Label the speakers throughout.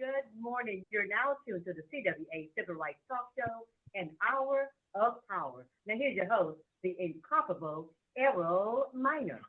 Speaker 1: Good morning. You're now tuned to the CWA Civil Rights Talk Show, an hour of power. Now, here's your host, the incomparable Errol Minor.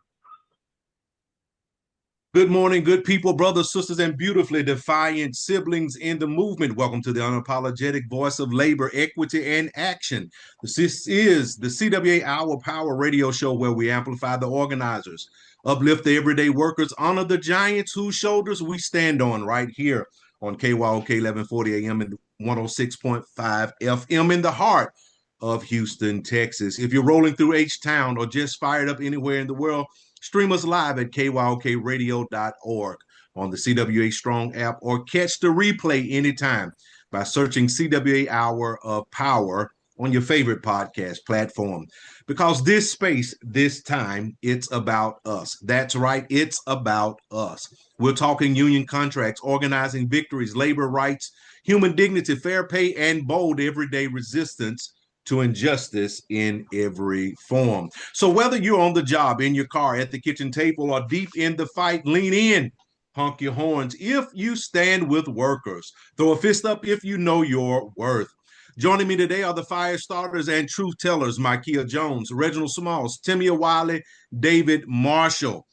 Speaker 2: Good morning, good people, brothers, sisters, and beautifully defiant siblings in the movement. Welcome to the unapologetic voice of labor, equity, and action. This is the CWA Hour Power radio show where we amplify the organizers, uplift the everyday workers, honor the giants whose shoulders we stand on right here on KYOK 1140 AM and 106.5 FM in the heart of Houston, Texas. If you're rolling through H-Town or just fired up anywhere in the world, stream us live at kyokradio.org on the CWA Strong app or catch the replay anytime by searching CWA Hour of Power on your favorite podcast platform. Because this space, this time, it's about us. That's right, it's about us. We're talking union contracts, organizing victories, labor rights, human dignity, fair pay, and bold everyday resistance to injustice in every form. So whether you're on the job, in your car, at the kitchen table, or deep in the fight, lean in, honk your horns if you stand with workers. Throw a fist up if you know your worth. Joining me today are the fire starters and truth tellers, Mikeya Jones, Reginald Small, Timmia Wiley, David Marshall.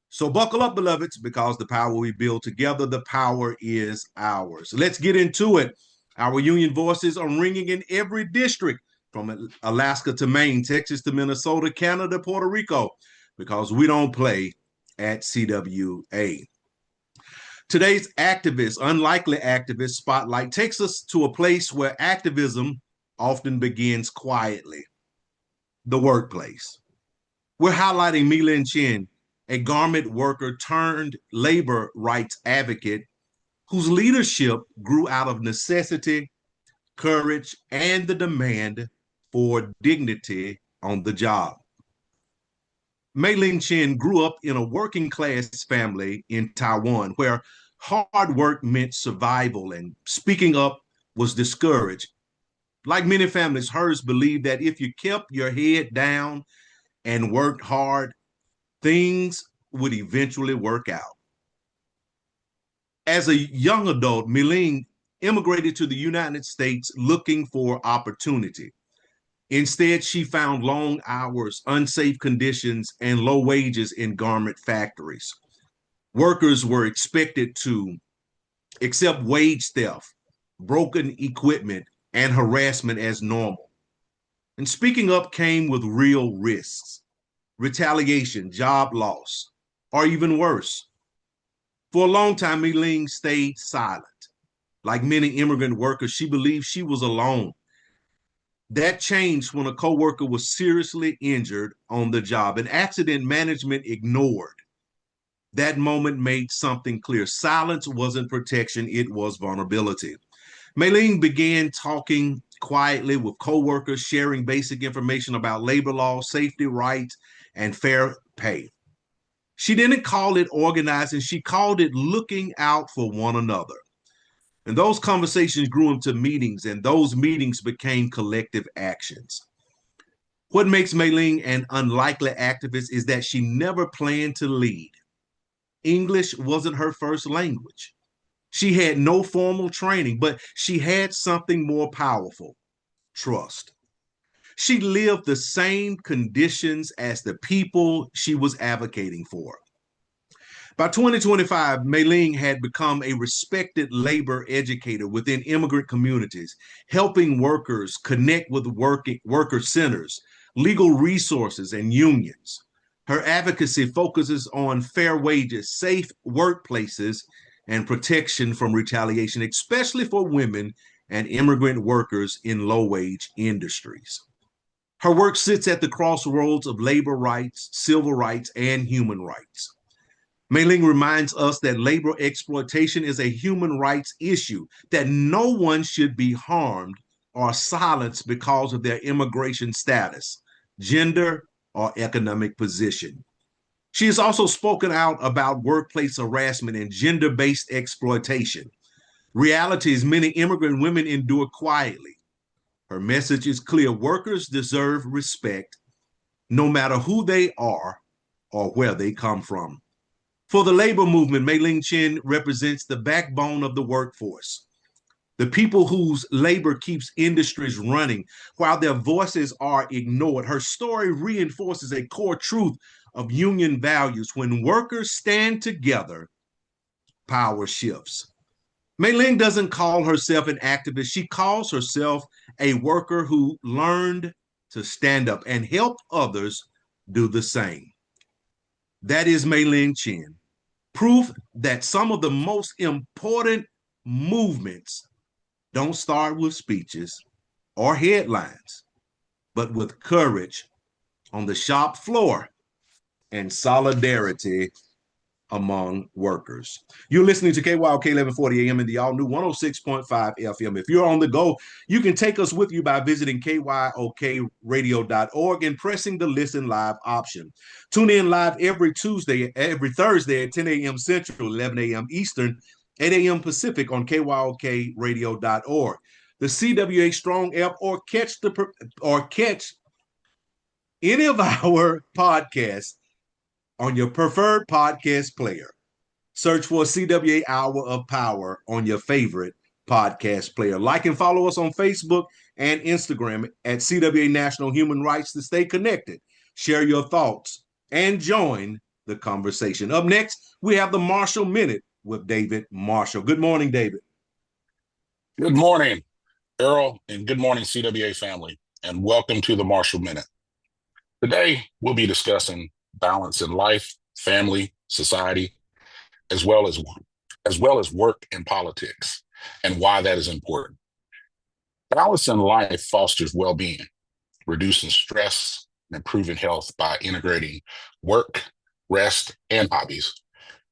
Speaker 2: So buckle up, beloveds, because the power we build together, the power is ours. Let's get into it. Our union voices are ringing in every district, from Alaska to Maine, Texas to Minnesota, Canada, Puerto Rico, because we don't play at CWA. Today's activist, unlikely activist spotlight takes us to a place where activism often begins quietly, the workplace. We're highlighting Mei-Ling Chen, a garment worker turned labor rights advocate whose leadership grew out of necessity, courage, and the demand for dignity on the job. Mei-Ling Chen grew up in a working class family in Taiwan where hard work meant survival and speaking up was discouraged. Like many families, hers believed that if you kept your head down and worked hard, things would eventually work out. As a young adult, Mei-Ling immigrated to the United States looking for opportunity. Instead, she found long hours, unsafe conditions, and low wages in garment factories. Workers were expected to accept wage theft, broken equipment, and harassment as normal. And speaking up came with real risks, retaliation, job loss, or even worse. For a long time, Mei-Ling stayed silent. Like many immigrant workers, she believed she was alone. That changed when a coworker was seriously injured on the job, an accident management ignored. That moment made something clear. Silence wasn't protection, it was vulnerability. Mei-Ling began talking quietly with coworkers, sharing basic information about labor law, safety rights, and fair pay. She didn't call it organizing, she called it looking out for one another. And those conversations grew into meetings, and those meetings became collective actions. What makes Mei-Ling an unlikely activist is that she never planned to lead. English wasn't her first language. She had no formal training, but she had something more powerful: trust. She lived the same conditions as the people she was advocating for. By 2025, Mei-Ling had become a respected labor educator within immigrant communities, helping workers connect with worker centers, legal resources, and unions. Her advocacy focuses on fair wages, safe workplaces, and protection from retaliation, especially for women and immigrant workers in low-wage industries. Her work sits at the crossroads of labor rights, civil rights, and human rights. Mei-Ling reminds us that labor exploitation is a human rights issue, that no one should be harmed or silenced because of their immigration status, gender, or economic position. She has also spoken out about workplace harassment and gender-based exploitation, realities many immigrant women endure quietly. Her message is clear: workers deserve respect, no matter who they are or where they come from. For the labor movement, Mei-Ling Chen represents the backbone of the workforce, the people whose labor keeps industries running while their voices are ignored. Her story reinforces a core truth of union values. When workers stand together, power shifts. Mei-Ling doesn't call herself an activist. She calls herself a worker who learned to stand up and help others do the same. That is Mei-Ling Chen. Proof that some of the most important movements don't start with speeches or headlines, but with courage on the shop floor and solidarity among workers. You're listening to KYOK 1140 AM and the all-new 106.5 FM. If you're on the go, you can take us with you by visiting kyokradio.org and pressing the listen live option. Tune in live every Thursday at 10 a.m. Central, 11 a.m. Eastern, 8 a.m. Pacific on kyokradio.org. The CWA Strong app, or catch any of our podcasts on your preferred podcast player. Search for CWA Hour of Power on your favorite podcast player. Like and follow us on Facebook and Instagram at CWA National Human Rights to stay connected. Share your thoughts and join the conversation. Up next, we have the Marshall Minute with David Marshall. Good morning, David.
Speaker 3: Good morning, Errol, and good morning, CWA family, and welcome to the Marshall Minute. Today, we'll be discussing balance in life, family, society, as well as work and politics, and why that is important. Balance in life fosters well-being, reducing stress, and improving health by integrating work, rest, and hobbies,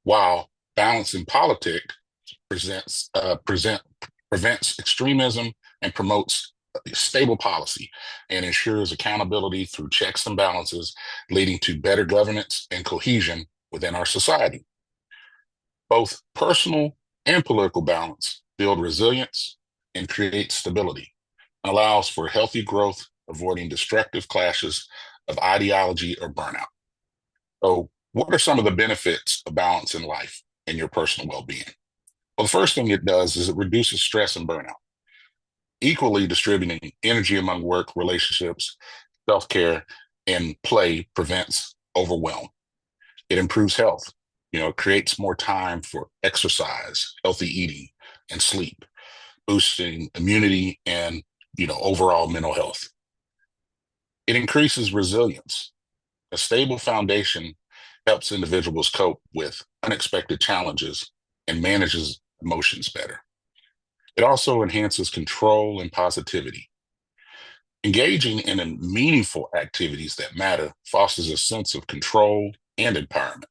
Speaker 3: while balance in politics prevents extremism and promotes stable policy and ensures accountability through checks and balances, leading to better governance and cohesion within our society. Both personal and political balance build resilience and create stability, and allows for healthy growth, avoiding destructive clashes of ideology or burnout. So, what are some of the benefits of balance in life and your personal well-being? Well, the first thing it does is it reduces stress and burnout, equally distributing energy among work, relationships, self-care, and play prevents overwhelm. It improves health. It creates more time for exercise, healthy eating, and sleep, boosting immunity and, overall mental health. It increases resilience. A stable foundation helps individuals cope with unexpected challenges and manages emotions better. It also enhances control and positivity. Engaging in meaningful activities that matter fosters a sense of control and empowerment.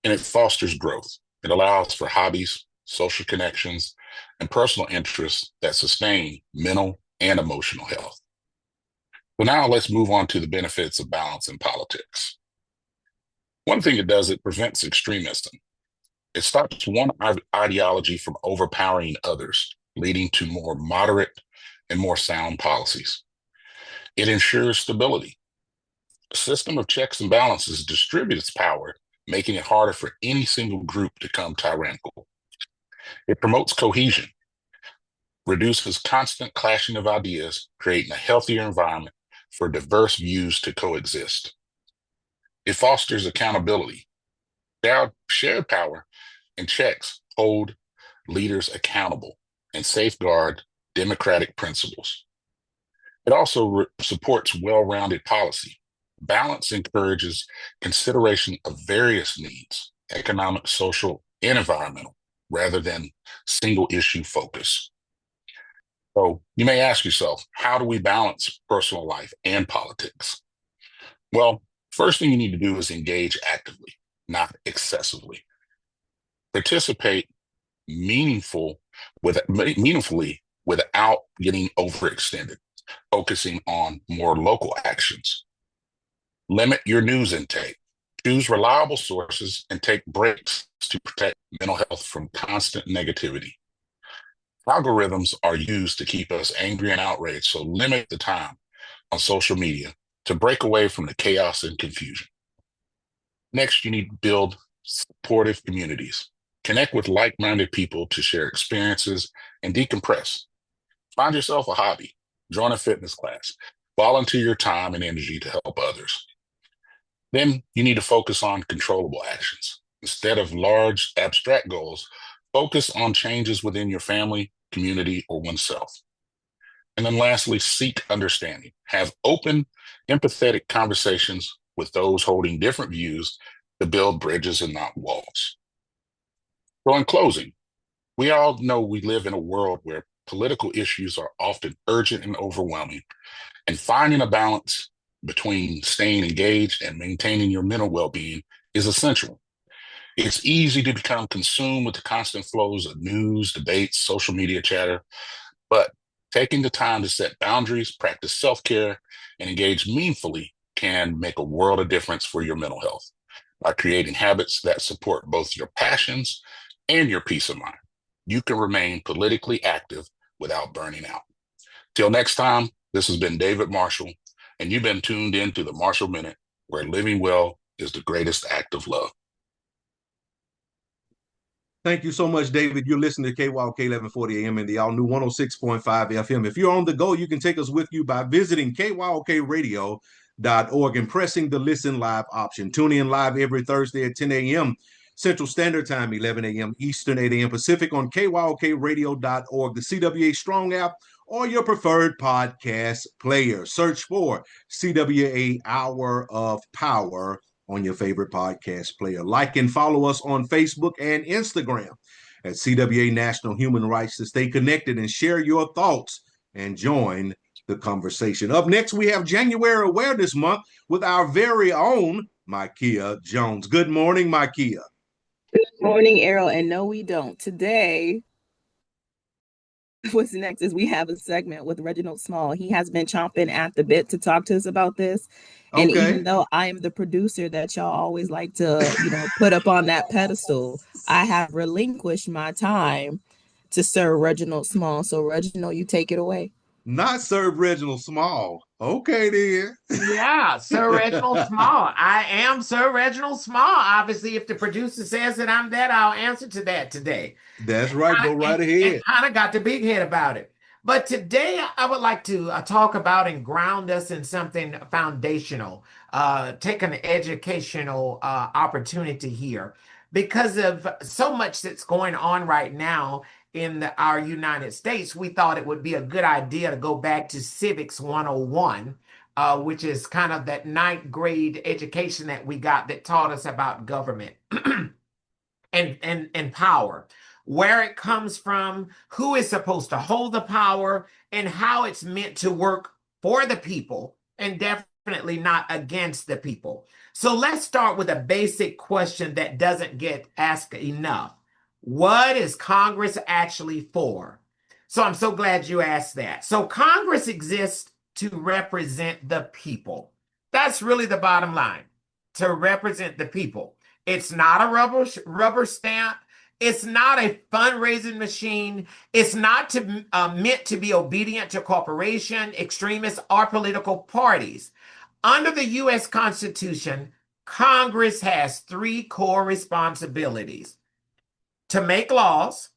Speaker 3: And it fosters growth. It allows for hobbies, social connections, and personal interests that sustain mental and emotional health. So now let's move on to the benefits of balance in politics. One thing it does, it prevents extremism. It stops one ideology from overpowering others, leading to more moderate and more sound policies. It ensures stability. A system of checks and balances distributes power, making it harder for any single group to become tyrannical. It promotes cohesion, reduces constant clashing of ideas, creating a healthier environment for diverse views to coexist. It fosters accountability. Shared power and checks hold leaders accountable and safeguard democratic principles. It also supports well-rounded policy. Balance encourages consideration of various needs, economic, social, and environmental, rather than single issue focus. So you may ask yourself, how do we balance personal life and politics? Well, first thing you need to do is engage actively, not excessively. Participate meaningfully without getting overextended, focusing on more local actions. Limit your news intake. Choose reliable sources and take breaks to protect mental health from constant negativity. Algorithms are used to keep us angry and outraged, so limit the time on social media to break away from the chaos and confusion. Next, you need to build supportive communities. Connect with like-minded people to share experiences and decompress. Find yourself a hobby, join a fitness class, volunteer your time and energy to help others. Then you need to focus on controllable actions. Instead of large, abstract goals, focus on changes within your family, community, or oneself. And then lastly, seek understanding. Have open, empathetic conversations with those holding different views to build bridges and not walls. So in closing, we all know we live in a world where political issues are often urgent and overwhelming, and finding a balance between staying engaged and maintaining your mental well-being is essential. It's easy to become consumed with the constant flows of news, debates, social media chatter, but taking the time to set boundaries, practice self-care, and engage meaningfully can make a world of difference for your mental health by creating habits that support both your passions and your peace of mind. You can remain politically active without burning out. Till next time, this has been David Marshall, and you've been tuned in to the Marshall Minute, where living well is the greatest act of love.
Speaker 2: Thank you so much, David. You're listening to KYOK 1140 AM and the all-new 106.5 FM. If you're on the go, you can take us with you by visiting kyokradio.org and pressing the Listen Live option. Tune in live every Thursday at 10 a.m. Central Standard Time, 11 a.m. Eastern, 8 a.m. Pacific on kyokradio.org, the CWA Strong app, or your preferred podcast player. Search for CWA Hour of Power on your favorite podcast player. Like and follow us on Facebook and Instagram at CWA National Human Rights to stay connected and share your thoughts and join the conversation. Up next, we have January Awareness Month with our very own Mikeya Jones. Good morning, Mikeya.
Speaker 4: Good morning, Errol. And no, we don't. Today, what's next is we have a segment with Reginald Small. He has been chomping at the bit to talk to us about this. And even though I am the producer that y'all always like to, put up on that pedestal, I have relinquished my time to Sir Reginald Small. So, Reginald, you take it away.
Speaker 2: Not Sir Reginald Small. Okay, then.
Speaker 5: Yeah, Sir Reginald Small. I am Sir Reginald Small. Obviously, if the producer says that I'm that, I'll answer to that today.
Speaker 2: That's right. Go right ahead.
Speaker 5: And kind of got the big head about it. But today, I would like to talk about and ground us in something foundational, take an educational opportunity here because of so much that's going on right now in our United States. We thought it would be a good idea to go back to Civics 101, which is kind of that ninth grade education that we got that taught us about government and power, where it comes from, who is supposed to hold the power, and how it's meant to work for the people and definitely not against the people. So let's start with a basic question that doesn't get asked enough. What is Congress actually for? So I'm so glad you asked that. So Congress exists to represent the people. That's really the bottom line, to represent the people. It's not a rubber stamp. It's not a fundraising machine. It's not meant to be obedient to corporation, extremists, or political parties. Under the U.S. Constitution, Congress has three core responsibilities: to make laws,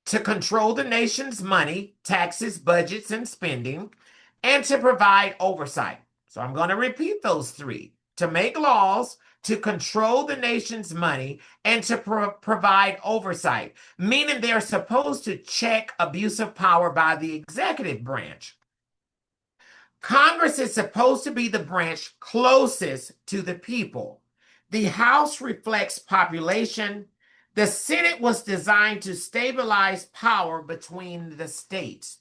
Speaker 5: to control the nation's money, taxes, budgets, and spending, and to provide oversight. So I'm going to repeat those three: to make laws, to control the nation's money, and to provide oversight, meaning they're supposed to check abuse of power by the executive branch. Congress is supposed to be the branch closest to the people. The House reflects population. The Senate was designed to stabilize power between the states.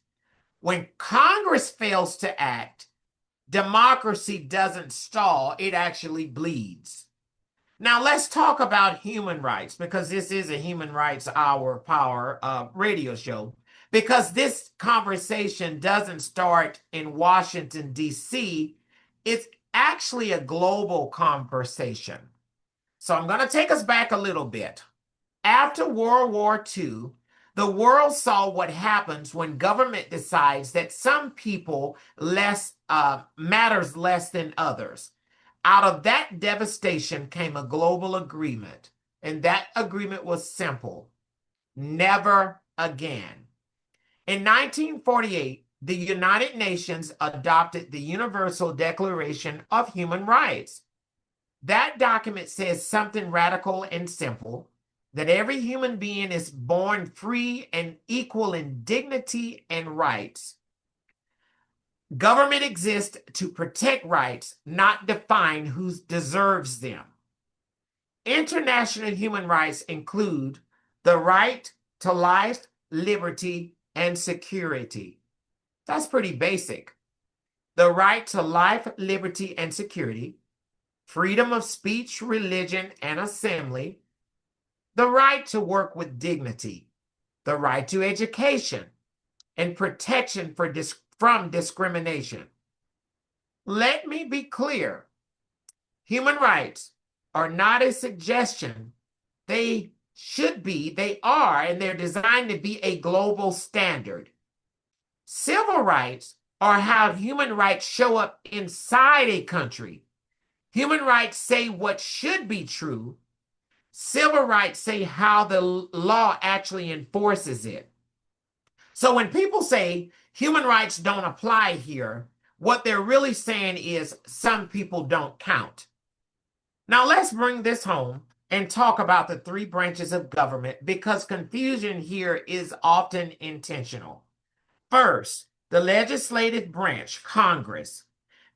Speaker 5: When Congress fails to act, democracy doesn't stall, it actually bleeds. Now let's talk about human rights, because this is a Human Rights Hour Power radio show, because this conversation doesn't start in Washington, D.C. It's actually a global conversation. So I'm going to take us back a little bit. After World War II, the world saw what happens when government decides that some people matters less than others. Out of that devastation came a global agreement. And that agreement was simple: never again. In 1948, the United Nations adopted the Universal Declaration of Human Rights. That document says something radical and simple: that every human being is born free and equal in dignity and rights. Government exists to protect rights, not define who deserves them. International human rights include the right to life, liberty, and security. That's pretty basic. The right to life, liberty, and security, freedom of speech, religion, and assembly, the right to work with dignity, the right to education, and protection from discrimination. Let me be clear. Human rights are not a suggestion. They should be, they are, and they're designed to be a global standard. Civil rights are how human rights show up inside a country. Human rights say what should be true. Civil rights say how the law actually enforces it. So when people say human rights don't apply here, what they're really saying is some people don't count. Now let's bring this home and talk about the three branches of government, because confusion here is often intentional. First, the legislative branch, Congress.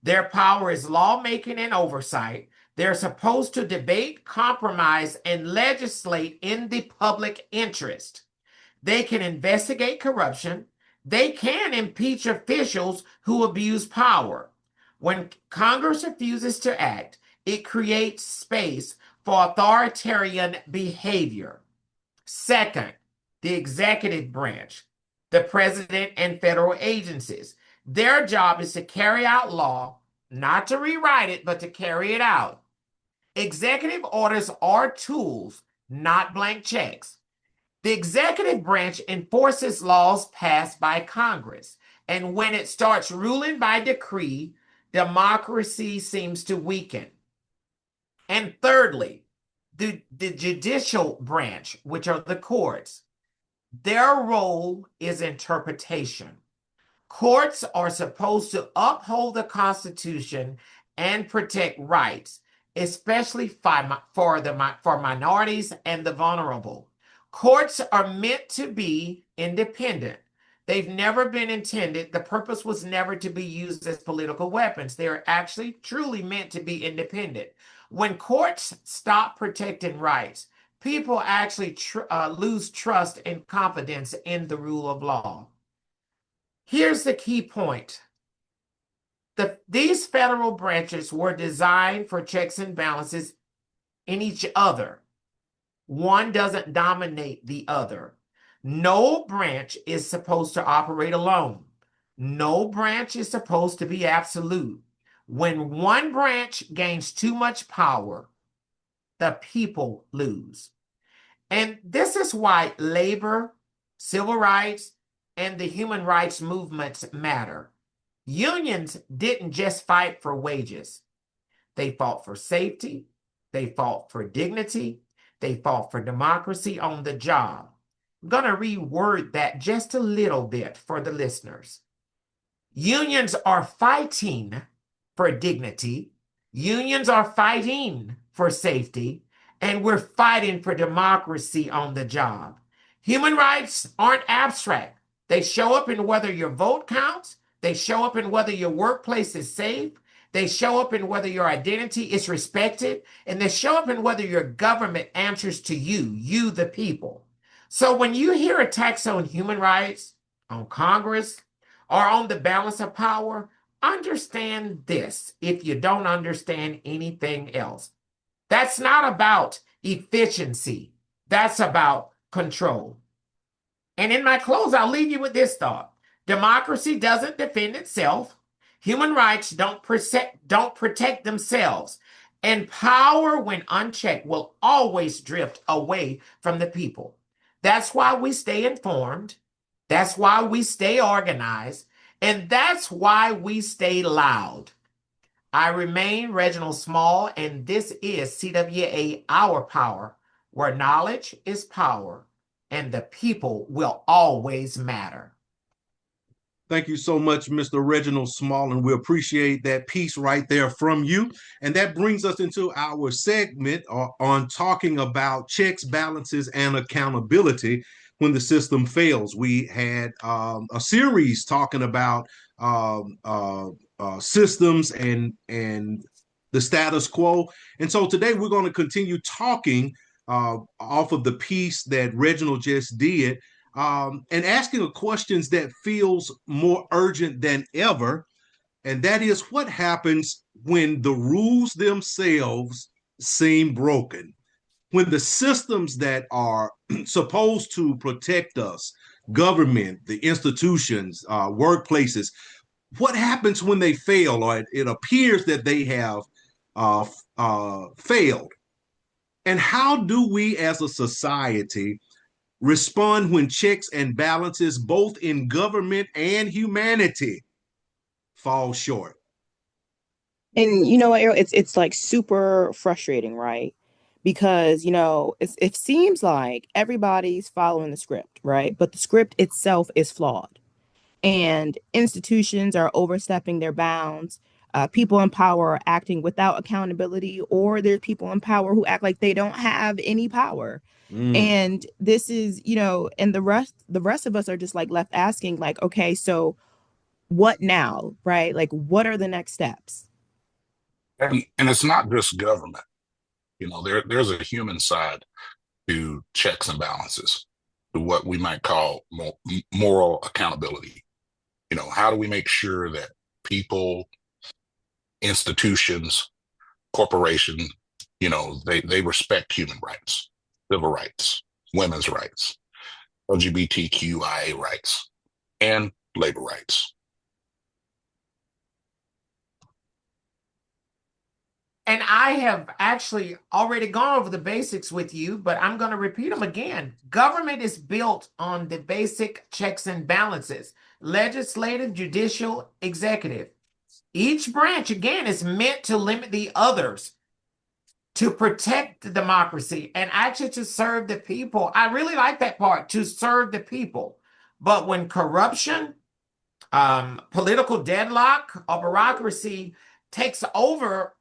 Speaker 5: Their power is lawmaking and oversight. They're supposed to debate, compromise, and legislate in the public interest. They can investigate corruption. They can impeach officials who abuse power. When Congress refuses to act, it creates space for authoritarian behavior. Second, the executive branch, the president and federal agencies. Their job is to carry out law, not to rewrite it, but to carry it out. Executive orders are tools, not blank checks. The executive branch enforces laws passed by Congress, and when it starts ruling by decree, democracy seems to weaken. And thirdly, the judicial branch, which are the courts. Their role is interpretation. Courts are supposed to uphold the Constitution and protect rights, especially for minorities and the vulnerable. Courts are meant to be independent. They've never been intended, the purpose was never to be used as political weapons. They are actually truly meant to be independent. When courts stop protecting rights, people actually lose trust and confidence in the rule of law. Here's the key point. These federal branches were designed for checks and balances in each other. One doesn't dominate the other. No branch is supposed to operate alone. No branch is supposed to be absolute. When one branch gains too much power, the people lose. And this is why labor, civil rights, and the human rights movements matter. Unions didn't just fight for wages. They fought for safety. They fought for dignity. They fought for democracy on the job. I'm going to reword that just a little bit for the listeners. Unions are fighting for dignity. Unions are fighting for safety. And we're fighting for democracy on the job. Human rights aren't abstract. They show up in whether your vote counts. They show up in whether your workplace is safe. They show up in whether your identity is respected. And they show up in whether your government answers to you the people. So when you hear attacks on human rights, on Congress, or on the balance of power, understand this if you don't understand anything else. That's not about efficiency. That's about control. And in my close, I'll leave you with this thought. Democracy doesn't defend itself. Human rights don't protect themselves. And power, when unchecked, will always drift away from the people. That's why we stay informed. That's why we stay organized. And that's why we stay loud. I remain Reginald Small, and this is CWA Our Power, where knowledge is power and the people will always matter.
Speaker 2: Thank you so much, Mr. Reginald Small, and we appreciate that piece right there from you. And that brings us into our segment on talking about checks, balances, and accountability when the system fails. We had a series talking about systems and the status quo. And so today we're going to continue talking off of the piece that Reginald just did, and asking a questions that feels more urgent than ever, and that is, what happens when the rules themselves seem broken? When the systems that are supposed to protect us, government, the institutions, workplaces, what happens when they fail, or it appears that they have failed? And how do we as a society respond when checks and balances, both in government and humanity, fall short?
Speaker 4: And you know what, Errol, it's like super frustrating, right? Because it seems like everybody's following the script, right? But the script itself is flawed, and institutions are overstepping their bounds. People in power are acting without accountability, or there's people in power who act like they don't have any power. And this is, and the rest of us are just like left asking, like, okay, so what now, right? Like, what are the next steps?
Speaker 3: And it's not just government. There's a human side to checks and balances, to what we might call moral accountability. How do we make sure that people, institutions, corporations, they respect human rights, civil rights, women's rights, LGBTQIA rights, and labor rights?
Speaker 5: And I have actually already gone over the basics with you, but I'm going to repeat them again. Government is built on the basic checks and balances: legislative, judicial, executive. Each branch, again, is meant to limit the others, to protect the democracy, and actually to serve the people. I really like that part, to serve the people. But when corruption, political deadlock, or bureaucracy takes over,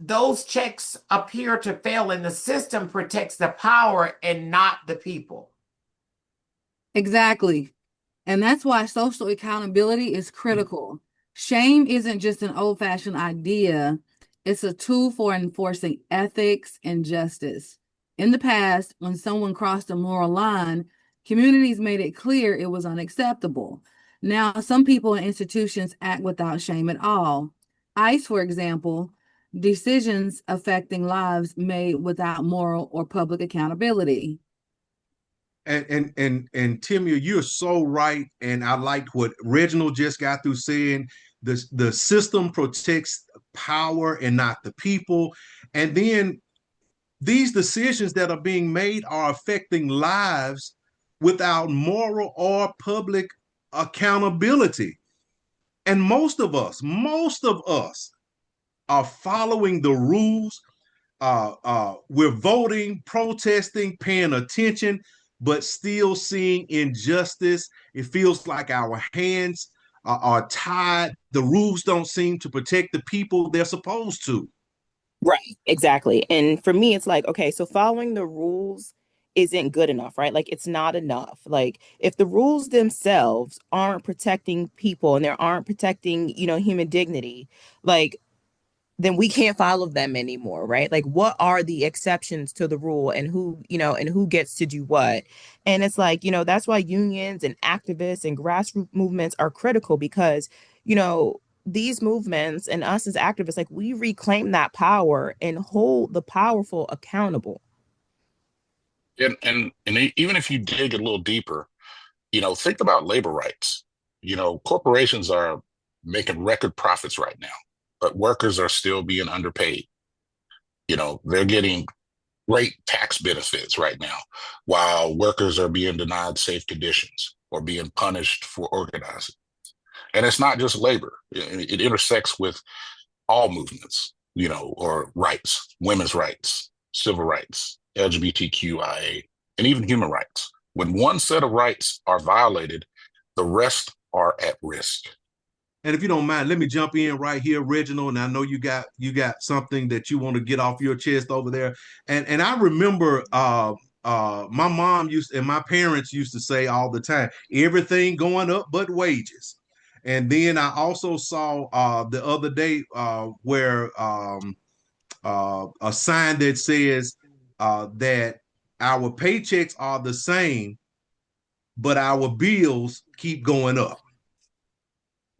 Speaker 5: those checks appear to fail, and the system protects the power and not the people.
Speaker 6: Exactly. And that's why social accountability is critical. Shame isn't just an old-fashioned idea. It's a tool for enforcing ethics and justice. In the past, when someone crossed a moral line, communities made it clear it was unacceptable. Now, some people and institutions act without shame at all. ICE, for example, decisions affecting lives made without moral or public accountability.
Speaker 2: And Timmia, you're so right. And I liked what Reginald just got through saying. The system protects power and not the people. And then these decisions that are being made are affecting lives without moral or public accountability. And most of us are following the rules. We're voting, protesting, paying attention, but still seeing injustice. It feels like our hands are tied. The rules don't seem to protect the people they're supposed to.
Speaker 4: Right, exactly. And for me, it's like, okay, so following the rules isn't good enough, right? Like, it's not enough. Like, if the rules themselves aren't protecting people and they aren't protecting, human dignity, like, then we can't follow them anymore, right? Like, what are the exceptions to the rule, and who gets to do what? And it's like, that's why unions and activists and grassroots movements are critical, because, these movements and us as activists, like, we reclaim that power and hold the powerful accountable.
Speaker 3: And even if you dig a little deeper, think about labor rights. Corporations are making record profits right now, but workers are still being underpaid. They're getting great tax benefits right now, while workers are being denied safe conditions or being punished for organizing. And it's not just labor. It intersects with all movements, or rights, women's rights, civil rights, LGBTQIA, and even human rights. When one set of rights are violated, the rest are at risk.
Speaker 2: And if you don't mind, let me jump in right here, Reginald. And I know you got something that you want to get off your chest over there. And I remember my mom and my parents used to say all the time, everything going up but wages. And then I also saw the other day where a sign that says that our paychecks are the same, but our bills keep going up.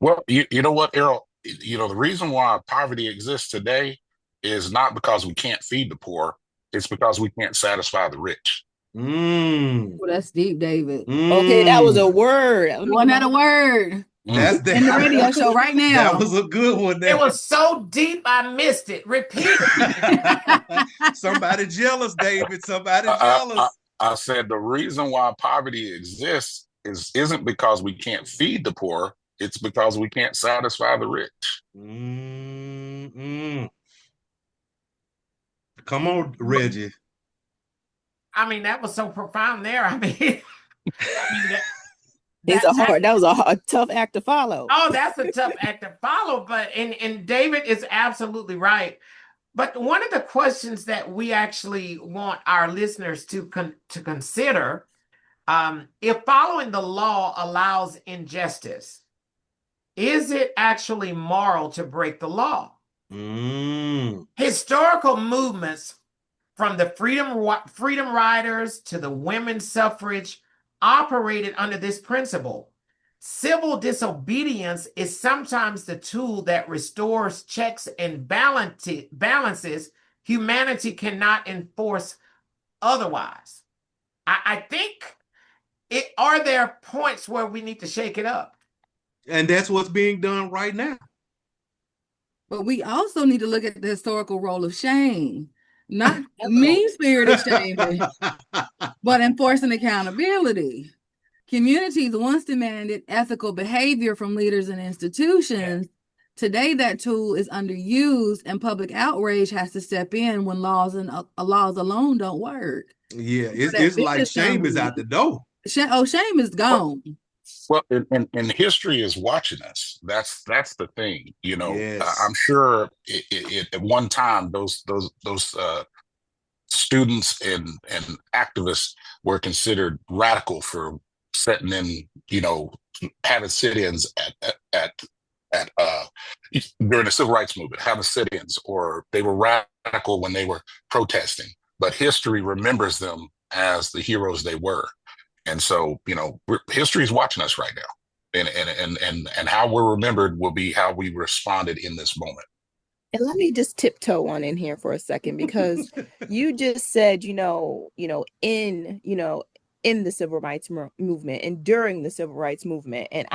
Speaker 3: Well, you know what, Errol? The reason why poverty exists today is not because we can't feed the poor. It's because we can't satisfy the rich.
Speaker 6: Well, that's deep, David.
Speaker 4: Okay, that was a word.
Speaker 6: Wasn't that a word?
Speaker 2: That's
Speaker 6: in the radio show right now.
Speaker 2: That was a good one.
Speaker 5: It was so deep, I missed it. Repeat it.
Speaker 2: Somebody jealous, David. Somebody jealous.
Speaker 3: I said the reason why poverty exists isn't because we can't feed the poor. It's because we can't satisfy the rich.
Speaker 2: Come on, Reggie.
Speaker 5: I mean, that was so profound there. I mean,
Speaker 4: that was a tough act to follow.
Speaker 5: Oh, that's a tough act to follow. But and David is absolutely right. But one of the questions that we actually want our listeners to consider, if following the law allows injustice, is it actually moral to break the law? Historical movements from the freedom riders to the women's suffrage operated under this principle. Civil disobedience is sometimes the tool that restores checks and balances humanity cannot enforce otherwise. I think are there points where we need to shake it up?
Speaker 2: And that's what's being done right now.
Speaker 6: But we also need to look at the historical role of shame, not mean-spirited shaming, but enforcing accountability. Communities once demanded ethical behavior from leaders and institutions. Today, that tool is underused, and public outrage has to step in when laws alone don't work.
Speaker 2: Yeah, it's like shame is out the door.
Speaker 6: Shame is gone.
Speaker 3: Well, and history is watching us. That's the thing.
Speaker 2: Yes.
Speaker 3: I'm sure at one time those students and activists were considered radical for setting in, having sit-ins at during the civil rights movement, having sit-ins, or they were radical when they were protesting. But history remembers them as the heroes they were. And so, history is watching us right now, and how we're remembered will be how we responded in this moment.
Speaker 4: And let me just tiptoe on in here for a second, because you just said, in the civil rights movement and during the civil rights movement, and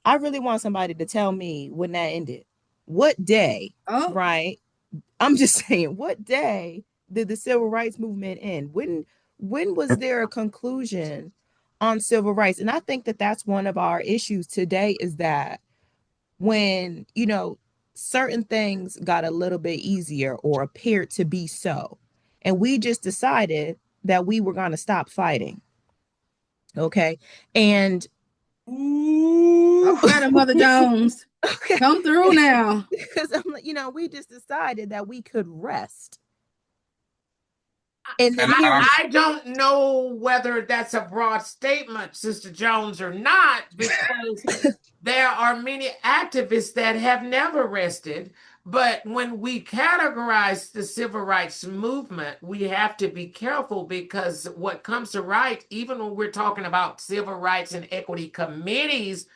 Speaker 4: I really want somebody to tell me when that ended. What day? Oh. Right? I'm just saying, what day did the civil rights movement end? When was there a conclusion on civil rights? And I think that that's one of our issues today, is that when, certain things got a little bit easier or appeared to be so, and we just decided that we were going to stop fighting. Okay. And
Speaker 6: Mother Jones, come through now.
Speaker 4: Because we just decided that we could rest. And
Speaker 5: I don't know whether that's a broad statement, Sister Jones, or not, because there are many activists that have never rested. But when we categorize the civil rights movement, we have to be careful, because what comes to right, even when we're talking about civil rights and equity committees,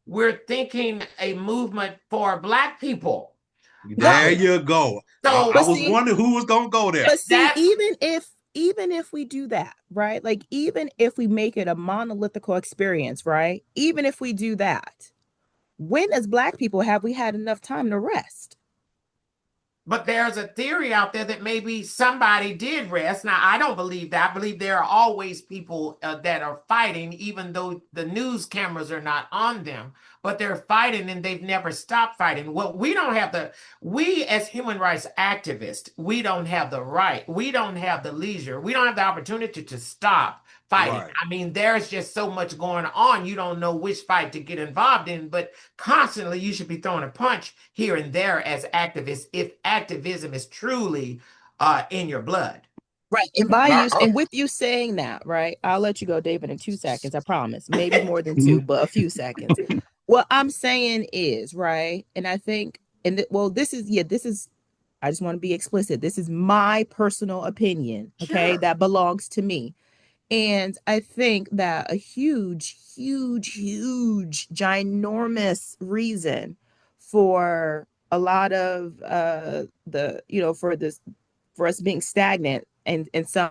Speaker 5: we're thinking a movement for Black people.
Speaker 2: There you go. So I was wondering who was going to go there.
Speaker 4: But see, even if we do that, right? Like, even if we make it a monolithic experience, right? Even if we do that, when as Black people have we had enough time to rest?
Speaker 5: But there's a theory out there that maybe somebody did rest. Now, I don't believe that. I believe there are always people that are fighting, even though the news cameras are not on them. But they're fighting and they've never stopped fighting. Well, we as human rights activists, we don't have the right, we don't have the leisure, we don't have the opportunity to stop fighting.
Speaker 2: Right.
Speaker 5: I mean, there's just so much going on. You don't know which fight to get involved in, but constantly you should be throwing a punch here and there as activists if activism is truly in your blood.
Speaker 4: Right. And and with you saying that, right, I'll let you go, David, in 2 seconds. I promise. Maybe more than two, but a few seconds. What I'm saying is, right, and I think, this is, I just want to be explicit. This is my personal opinion, okay,
Speaker 5: Sure.
Speaker 4: that belongs to me. And I think that a huge, huge, huge, ginormous reason for a lot of for us being stagnant and some,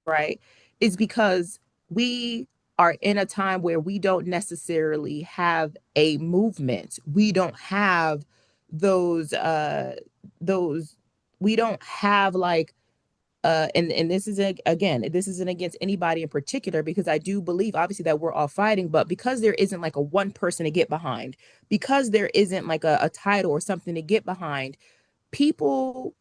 Speaker 4: right, is because we are in a time where we don't necessarily have a movement. We don't have those we don't have like and this is again, this isn't against anybody in particular, because I do believe obviously that we're all fighting, but because there isn't like a one person to get behind, because there isn't like a title or something to get behind, people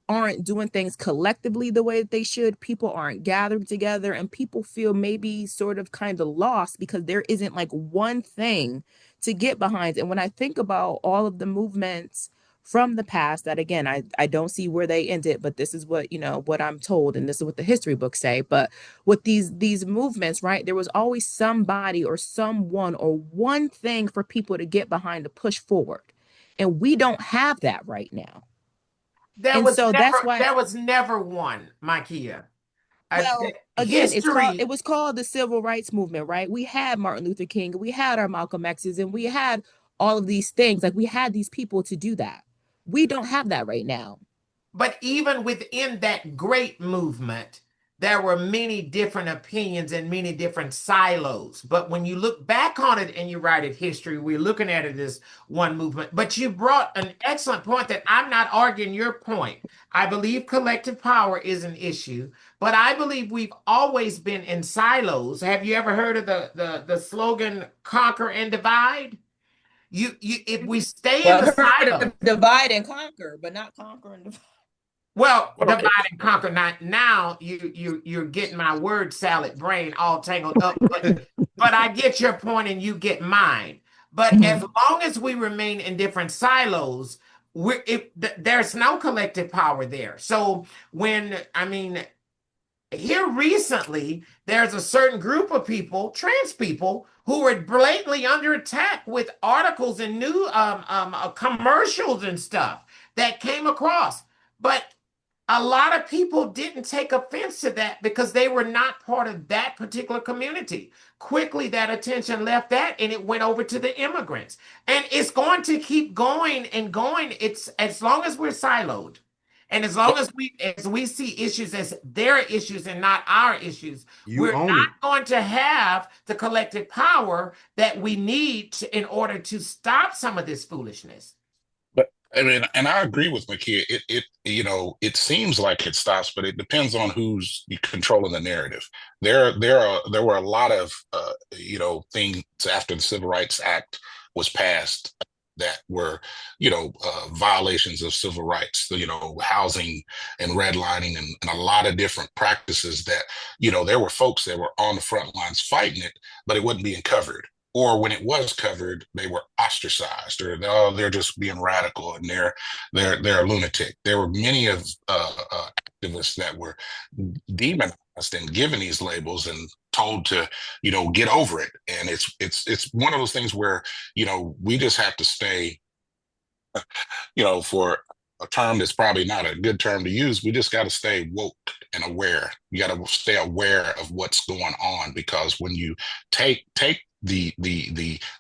Speaker 4: aren't doing things collectively the way that they should. People aren't gathering together, and people feel maybe sort of kind of lost because there isn't like one thing to get behind. And when I think about all of the movements from the past, that again, I don't see where they ended, but this is what, what I'm told, and this is what the history books say. But with these movements, right, there was always somebody or someone or one thing for people to get behind, to push forward. And we don't have that right now.
Speaker 5: There
Speaker 4: And
Speaker 5: was
Speaker 4: so that's
Speaker 5: never
Speaker 4: why,
Speaker 5: there was never one, Mikeya.
Speaker 4: well, again,
Speaker 5: History.
Speaker 4: it was called the civil rights movement, right? We had Martin Luther King, we had our Malcolm X's, and we had all of these things. Like, we had these people to do that. We don't have that right now.
Speaker 5: But even within that great movement, there were many different opinions and many different silos. But when you look back on it and you write it history, we're looking at it as one movement. But you brought an excellent point that I'm not arguing your point. I believe collective power is an issue, but I believe we've always been in silos. Have you ever heard of the slogan "Conquer and Divide"? If we stay in
Speaker 4: Well,
Speaker 5: the
Speaker 4: I've heard
Speaker 5: silo.
Speaker 4: of divide and conquer, but not conquer and divide.
Speaker 5: Well,
Speaker 3: Well,
Speaker 5: divide and conquer. Now you're getting my word salad brain all tangled up, but I get your point and you get mine. But as long as we remain in different silos, there's no collective power there. So here recently, there's a certain group of people, trans people, who were blatantly under attack with articles and new commercials and stuff that came across. But a lot of people didn't take offense to that because they were not part of that particular community. Quickly, that attention left that and it went over to the immigrants. And it's going to keep going and going. It's as long as we're siloed. And as long as we see issues as their issues and not our issues,
Speaker 2: You
Speaker 5: we're
Speaker 2: own it.
Speaker 5: not going to have the collective power that we need in order to stop some of this foolishness.
Speaker 3: but I mean, and I agree with Mikeya. It seems like it stops, but it depends on who's controlling the narrative. There were a lot of things after the Civil Rights Act was passed that were violations of civil rights. Housing and redlining and a lot of different practices that there were folks that were on the front lines fighting it, but it wasn't being covered. Or when it was covered, they were ostracized, or oh, they're just being radical and they're a lunatic. There were many of activists that were demonized and given these labels and told to get over it. And it's one of those things where we just have to stay, for a term that's probably not a good term to use, we just got to stay woke and aware. You got to stay aware of what's going on, because when you take the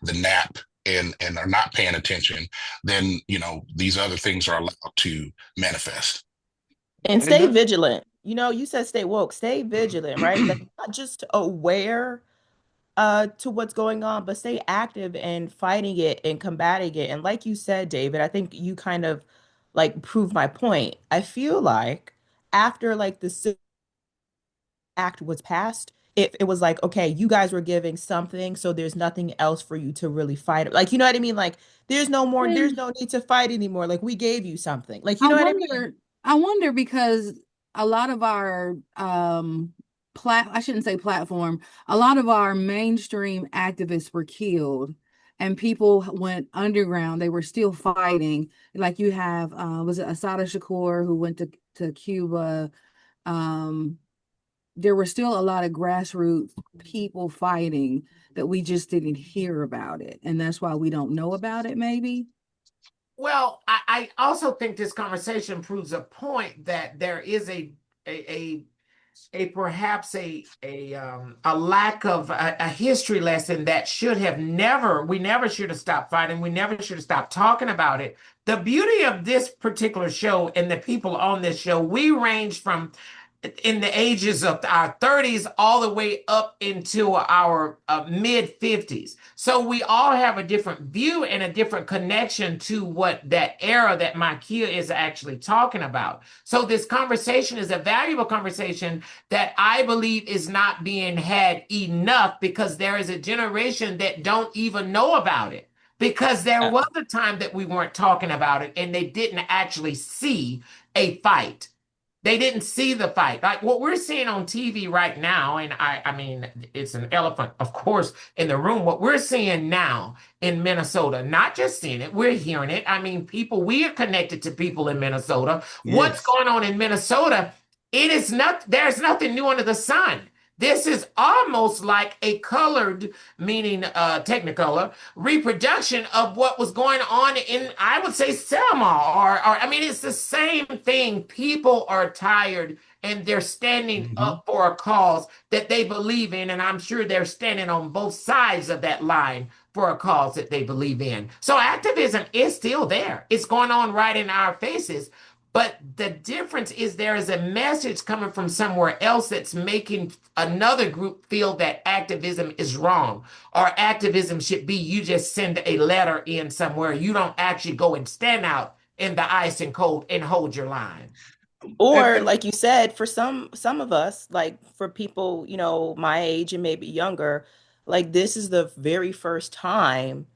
Speaker 3: nap and are not paying attention, then these other things are allowed to manifest.
Speaker 4: And stay vigilant. You said stay woke, stay vigilant, right? Like, not just aware to what's going on, but stay active and fighting it and combating it. And like you said, David, I think you kind of like prove my point. I feel like after like the Civil Act was passed, it was like, okay, you guys were giving something, so there's nothing else for you to really fight. Like, you know what I mean? Like, there's no need to fight anymore. Like, we gave you something. Like, you know what I mean?
Speaker 6: I wonder because a lot of our I shouldn't say platform, a lot of our mainstream activists were killed and people went underground. They were still fighting. Like you have was it Asada Shakur who went to Cuba? There were still a lot of grassroots people fighting that we just didn't hear about it. And that's why we don't know about it, maybe.
Speaker 5: Well, I also think this conversation proves a point that there is perhaps a lack of a history lesson that we never should have stopped fighting. We never should have stopped talking about it. The beauty of this particular show and the people on this show, we range from in the ages of our 30s all the way up into our mid 50s. So we all have a different view and a different connection to what that era that Mikeya is actually talking about. So this conversation is a valuable conversation that I believe is not being had enough because there is a generation that don't even know about it. Because there was a time that we weren't talking about it and they didn't actually see a fight. They didn't see the fight. Like what we're seeing on TV right now, and I mean, it's an elephant, of course, in the room. What we're seeing now in Minnesota, not just seeing it, we're hearing it. I mean, we are connected to people in Minnesota. Yes. What's going on in Minnesota? There's nothing new under the sun. This is almost like a colored, meaning technicolor, reproduction of what was going on in, I would say, Selma. I mean, it's the same thing. People are tired and they're standing up for a cause that they believe in. And I'm sure they're standing on both sides of that line for a cause that they believe in. So activism is still there. It's going on right in our faces. But the difference is there is a message coming from somewhere else that's making another group feel that activism is wrong, or activism should be you just send a letter in somewhere. You don't actually go and stand out in the ice and cold and hold your line.
Speaker 4: Or like you said, for some of us, like for people, you know, my age and maybe younger, like this is the very first time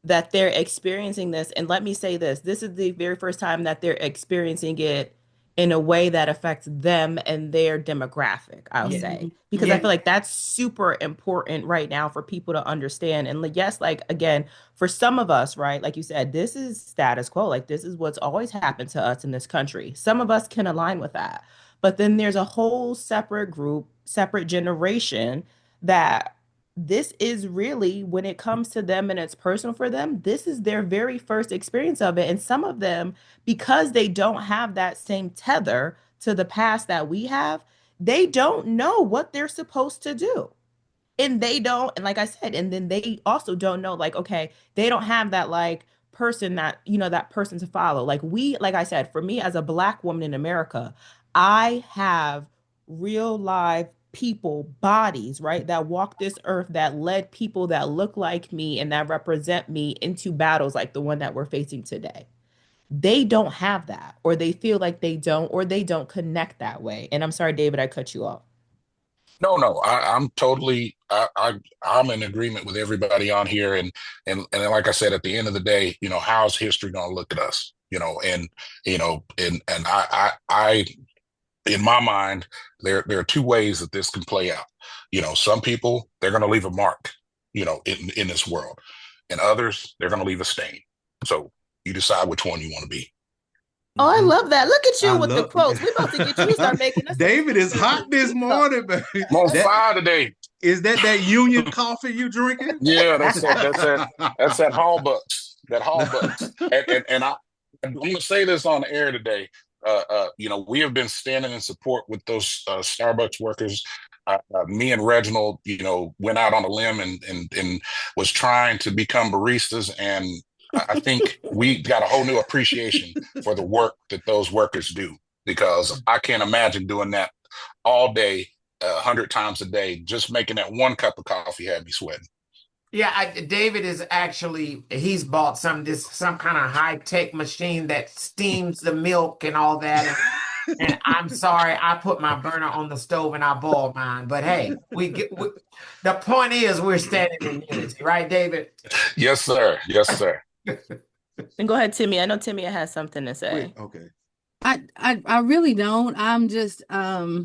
Speaker 4: that they're experiencing this. And let me say this is the very first time that they're experiencing it in a way that affects them and their demographic, I'll say. Because I feel like that's super important right now for people to understand. And like, yes, like, again, for some of us, right, like you said, this is status quo. Like, this is what's always happened to us in this country. Some of us can align with that. But then there's a whole separate group, separate generation that this is really, when it comes to them and it's personal for them, this is their very first experience of it. And some of them, because they don't have that same tether to the past that we have, they don't know what they're supposed to do. And they don't, and like I said, and then they also don't know, like, okay, they don't have that like person that, you know, that person to follow. Like I said, for me as a Black woman in America, I have real live people, bodies, right, that walk this earth, that led people that look like me and that represent me into battles like the one that we're facing today. They don't have that, or they feel like they don't, or they don't connect that way. And I'm sorry, David, I cut you off.
Speaker 3: No, I'm totally, I'm in agreement with everybody on here. And like I said, at the end of the day, you know, how's history going to look at us, you know, and I in my mind, there are two ways that this can play out. You know, some people, they're going to leave a mark, you know, in this world, and others, they're going to leave a stain. So you decide which one you want to be.
Speaker 4: Oh, I love that. Look at you with the quotes. We're about to get you to start making us.
Speaker 2: David is hot this morning, baby.
Speaker 3: I'm on fire today.
Speaker 2: Is that Union coffee you drinking?
Speaker 3: Yeah, that's that Hallbucks. That Hallbucks. And I'm going to say this on the air today. You know, we have been standing in support with those Starbucks workers. Me and Reginald, you know, went out on a limb and was trying to become baristas. And I think we got a whole new appreciation for the work that those workers do, because I can't imagine doing that all day, 100 times a day. Just making that one cup of coffee had me sweating.
Speaker 5: Yeah, David is actually, he's bought some kind of high-tech machine that steams the milk and all that. And I'm sorry, I put my burner on the stove and I boiled mine. But hey, the point is we're standing in unity, right, David?
Speaker 3: Yes, sir. Yes, sir.
Speaker 4: And go ahead, Timmy. I know Timmy has something to say.
Speaker 2: Wait, okay.
Speaker 6: I really don't. I'm just I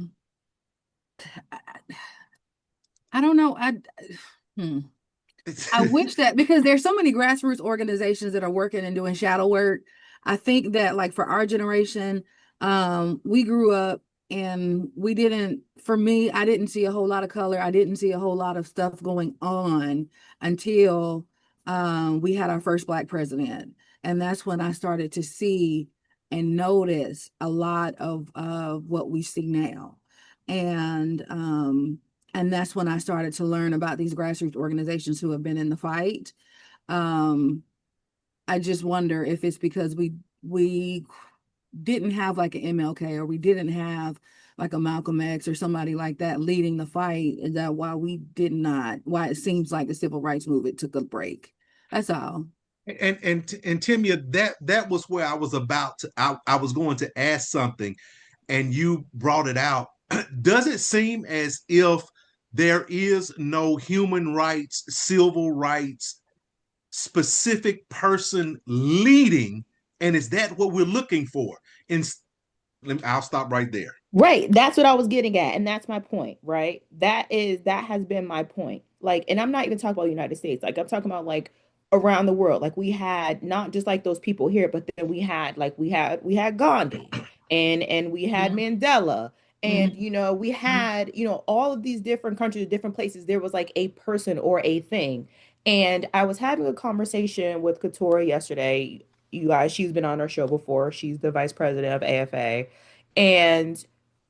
Speaker 6: don't know. I wish that, because there's so many grassroots organizations that are working and doing shadow work. I think that, like, for our generation, we grew up and for me, I didn't see a whole lot of color. I didn't see a whole lot of stuff going on until we had our first Black president. And that's when I started to see and notice a lot of what we see now. And that's when I started to learn about these grassroots organizations who have been in the fight. I just wonder if it's because we didn't have like an MLK, or we didn't have like a Malcolm X or somebody like that leading the fight. Is that why it seems like the civil rights movement took a break? That's all.
Speaker 2: And Timmia, that was where I was I was going to ask something, and you brought it out. Does it seem as if there is no human rights, civil rights specific person leading, and is that what we're looking for? I'll stop right there.
Speaker 4: Right. That's what I was getting at. And that's my point, right? That has been my point. Like, and I'm not even talking about the United States. Like, I'm talking about like around the world. Like, we had not just like those people here, but then we had Gandhi, and we had Mandela. And, we had, all of these different countries, different places. There was like a person or a thing. And I was having a conversation with Katora yesterday. You guys, she's been on our show before. She's the vice president of AFA. And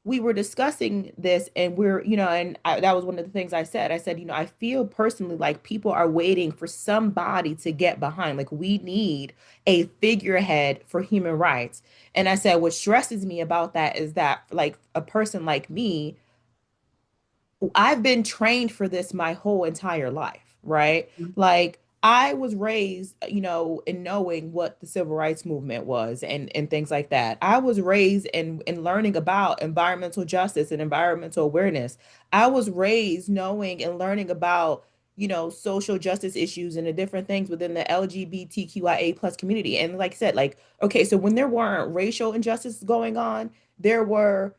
Speaker 4: we were discussing this, and that was one of the things I said. I said, I feel personally like people are waiting for somebody to get behind. Like, we need a figurehead for human rights. And I said, what stresses me about that is that, like, a person like me, I've been trained for this my whole entire life, right? Like, I was raised, in knowing what the civil rights movement was and things like that. I was raised in learning about environmental justice and environmental awareness. I was raised knowing and learning about, social justice issues and the different things within the LGBTQIA plus community. And like I said, like, okay, so when there weren't racial injustices going on, there were,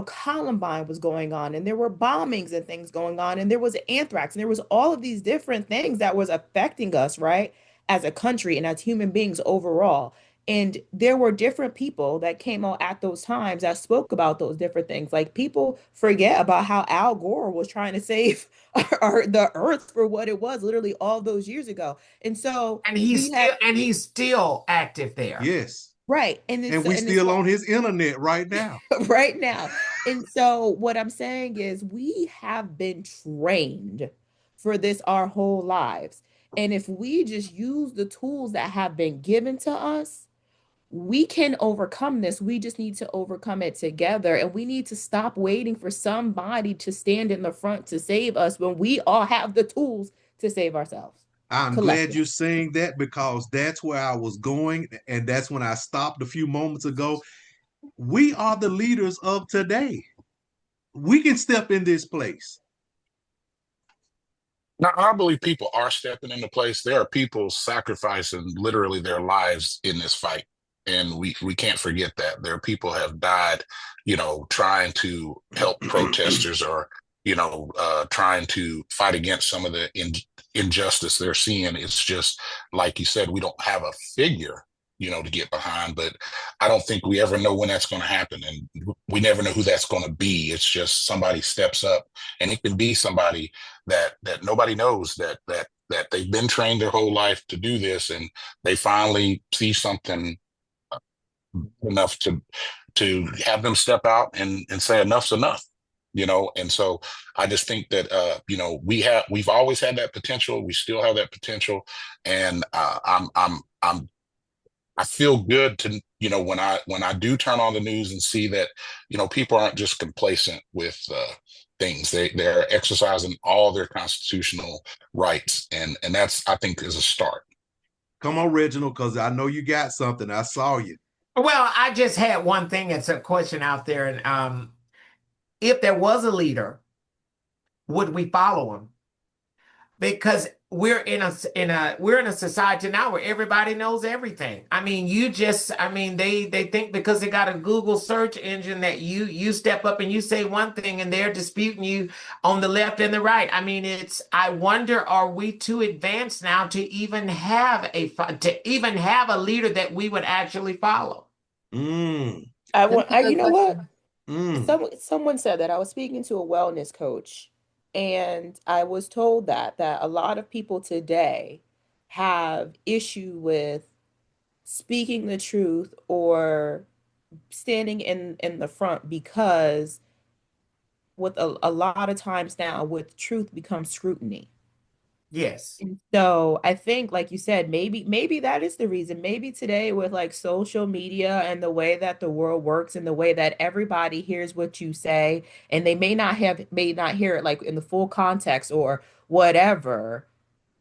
Speaker 4: Columbine was going on, and there were bombings and things going on, and there was anthrax, and there was all of these different things that was affecting us, right, as a country and as human beings overall. And there were different people that came out at those times that spoke about those different things. Like, people forget about how Al Gore was trying to save the earth for what it was literally all those years ago. And so,
Speaker 5: and he's still active there.
Speaker 2: Yes.
Speaker 4: Right.
Speaker 2: And we're still on his internet right now.
Speaker 4: Right now. And so what I'm saying is, we have been trained for this our whole lives. And if we just use the tools that have been given to us, we can overcome this. We just need to overcome it together. And we need to stop waiting for somebody to stand in the front to save us when we all have the tools to save ourselves.
Speaker 2: I'm glad you're saying that, because that's where I was going. And that's when I stopped a few moments ago. We are the leaders of today. We can step in this place.
Speaker 3: Now, I believe people are stepping into place. There are people sacrificing literally their lives in this fight. And we can't forget that. There are people have died, trying to help protesters, or, trying to fight against some of the injustice they're seeing. It's just, like you said, we don't have a figure, to get behind, but I don't think we ever know when that's going to happen. And we never know who that's going to be. It's just somebody steps up, and it can be somebody that nobody knows that they've been trained their whole life to do this, and they finally see something enough to have them step out and say enough's enough. And so I just think that we've always had that potential. We still have that potential, and I feel good to when I do turn on the news and see that people aren't just complacent with things. They're exercising all their constitutional rights, and that's, I think, is a start.
Speaker 2: Come on, Reginald, because I know you got something. I saw you.
Speaker 5: Well, I just had one thing. It's a question out there, and if there was a leader, would we follow him? Because we're in a society now where everybody knows everything. I mean, they think because they got a Google search engine that you step up and you say one thing and they're disputing you on the left and the right. I mean, I wonder, are we too advanced now to even have a leader that we would actually follow?
Speaker 2: Mm.
Speaker 7: You know what?
Speaker 2: Mm.
Speaker 7: Someone said that. I was speaking to a wellness coach, and I was told that a lot of people today have issue with speaking the truth or standing in the front, because with a lot of times now, with truth becomes scrutiny.
Speaker 5: Yes.
Speaker 7: And so I think, like you said, maybe that is the reason. Maybe today, with like social media and the way that the world works and the way that everybody hears what you say, and they may not hear it like in the full context or whatever,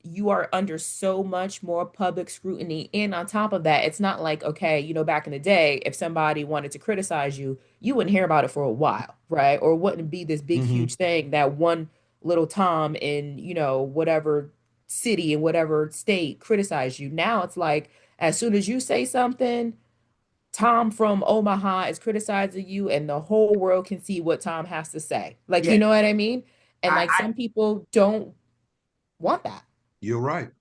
Speaker 7: you are under so much more public scrutiny. And on top of that, it's not like, okay, back in the day, if somebody wanted to criticize you, you wouldn't hear about it for a while, right? Or wouldn't be this big, huge thing that one little Tom in, whatever city in whatever state criticized you. Now it's like, as soon as you say something, Tom from Omaha is criticizing you, and the whole world can see what Tom has to say. Like,
Speaker 5: Yeah.
Speaker 7: you know what I mean? And like,
Speaker 5: I
Speaker 7: some people don't want that.
Speaker 2: You're right.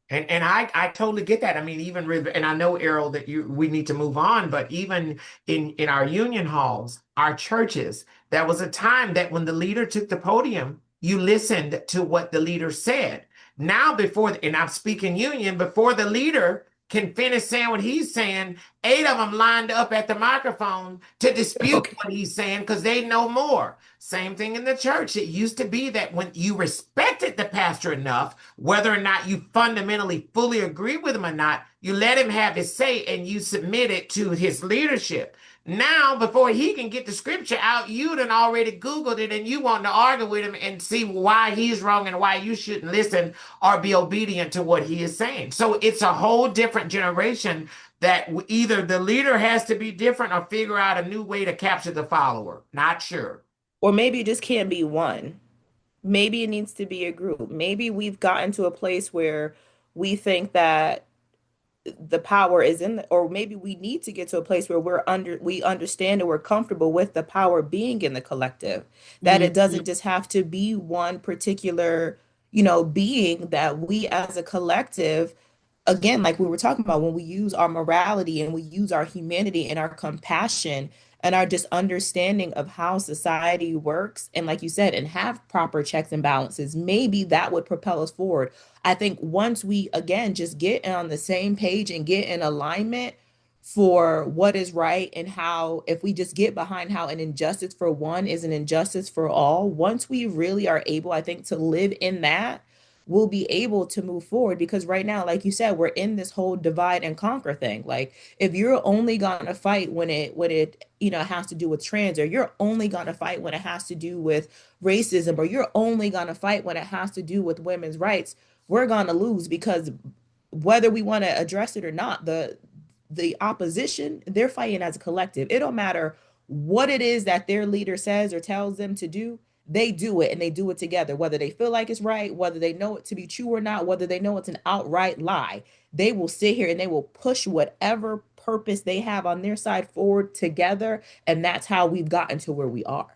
Speaker 5: And I totally get that. I mean, and I know, Errol, that we need to move on, but even in our union halls, our churches, there was a time that when the leader took the podium, you listened to what the leader said. Now, and I'm speaking union, before the leader can finish saying what he's saying, 8 of them lined up at the microphone to dispute what he's saying because they know more. Same thing in the church. It used to be that when you respected the pastor enough, whether or not you fundamentally fully agree with him or not, you let him have his say and you submitted to his leadership. Now, before he can get the scripture out, you done already Googled it and you want to argue with him and see why he's wrong and why you shouldn't listen or be obedient to what he is saying. So it's a whole different generation that either the leader has to be different or figure out a new way to capture the follower. Not sure.
Speaker 7: Or maybe it just can't be one. Maybe it needs to be a group. Maybe we've gotten to a place where we think that the power is or maybe we need to get to a place where we understand and we're comfortable with the power being in the collective, that it doesn't just have to be one particular, being, that we as a collective, again, like we were talking about, when we use our morality and we use our humanity and our compassion and our just understanding of how society works, and like you said, and have proper checks and balances, maybe that would propel us forward. I think once we, again, just get on the same page and get in alignment for what is right, and how, if we just get behind how an injustice for one is an injustice for all, once we really are able, I think, to live in that, we'll be able to move forward. Because right now, like you said, we're in this whole divide and conquer thing. Like, if you're only gonna fight when it has to do with trans, or you're only gonna fight when it has to do with racism, or you're only gonna fight when it has to do with women's rights, we're gonna lose. Because whether we want to address it or not, the opposition, they're fighting as a collective. It don't matter what it is that their leader says or tells them to do. They do it, and they do it together, whether they feel like it's right, whether they know it to be true or not, whether they know it's an outright lie. They will sit here and they will push whatever purpose they have on their side forward together. And that's how we've gotten to where we are.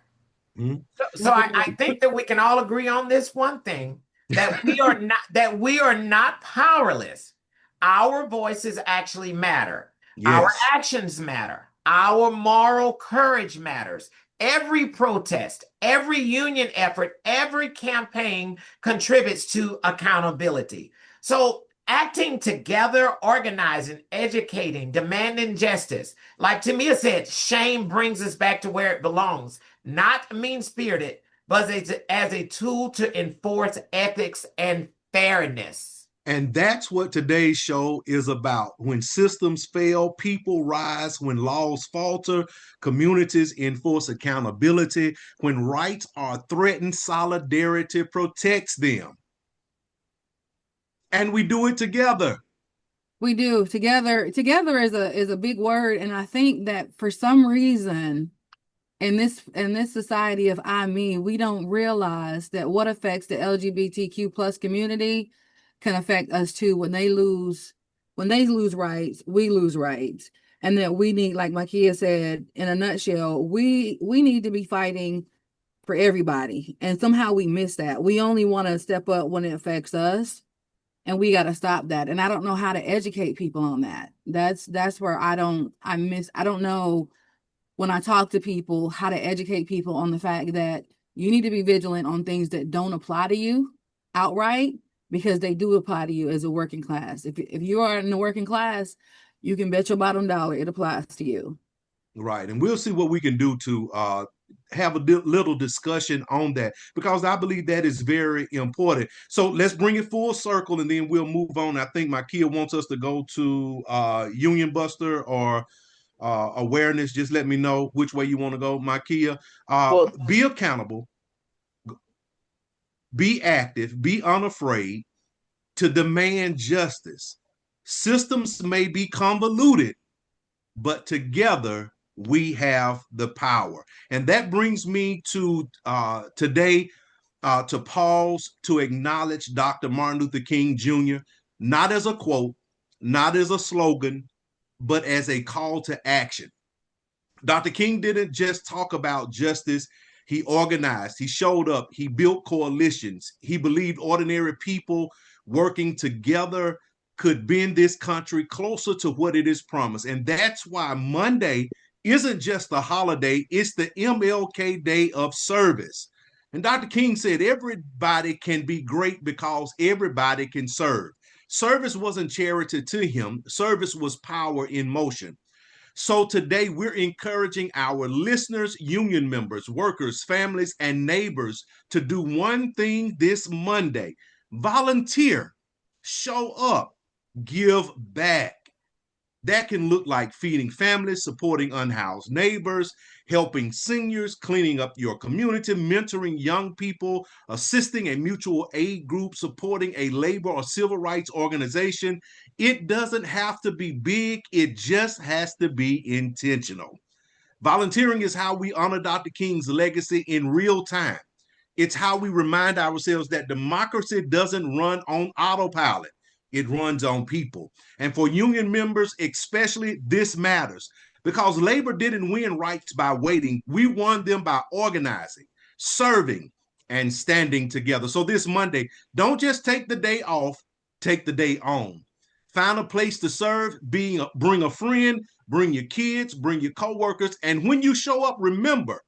Speaker 5: So I think that we can all agree on this one thing, that we are not powerless. Our voices actually matter.
Speaker 2: Yes.
Speaker 5: Our actions matter. Our moral courage matters. Every protest, every union effort, every campaign contributes to accountability. So acting together, organizing, educating, demanding justice. Like Timmia said, shame brings us back to where it belongs. Not mean-spirited, but as a tool to enforce ethics and fairness.
Speaker 2: And that's what today's show is about. When systems fail, people rise. When laws falter, communities enforce accountability. When rights are threatened, solidarity protects them. And we do it together.
Speaker 6: We do. Together is a big word. And I think that for some reason in this society of I, me, we don't realize that what affects the LGBTQ plus community can affect us too. When they lose rights, we lose rights. And that we need, like Mikeya said, in a nutshell, we need to be fighting for everybody. And somehow we miss that. We only want to step up when it affects us. And we got to stop that. And I don't know how to educate people on that. That's where I don't know when I talk to people how to educate people on the fact that you need to be vigilant on things that don't apply to you outright, because they do apply to you as a working class. If you are in the working class, you can bet your bottom dollar it applies to you.
Speaker 2: Right. And we'll see what we can do to have a little discussion on that, because I believe that is very important. So let's bring it full circle and then we'll move on. I think Mikeya wants us to go to Union Buster or awareness. Just let me know which way you want to go, Mikeya. Be accountable, be active, be unafraid to demand justice. Systems may be convoluted, but together we have the power. And that brings me to today, to pause, to acknowledge Dr. Martin Luther King Jr., not as a quote, not as a slogan, but as a call to action. Dr. King didn't just talk about justice. He organized, he showed up, he built coalitions. He believed ordinary people working together could bend this country closer to what it is promised. And that's why Monday isn't just a holiday, it's the MLK Day of Service. And Dr. King said everybody can be great because everybody can serve. Service wasn't charity to him, service was power in motion. So today we're encouraging our listeners, union members, workers, families, and neighbors to do one thing this Monday: volunteer, show up, give back. That can look like feeding families, supporting unhoused neighbors, helping seniors, cleaning up your community, mentoring young people, assisting a mutual aid group, supporting a labor or civil rights organization. It doesn't have to be big, it just has to be intentional. Volunteering is how we honor Dr. King's legacy in real time. It's how we remind ourselves that democracy doesn't run on autopilot. It runs on people. And for union members, especially, this matters because labor didn't win rights by waiting. We won them by organizing, serving, and standing together. So this Monday, don't just take the day off, take the day on. Find a place to serve, bring a friend, bring your kids, bring your coworkers. And when you show up, remember,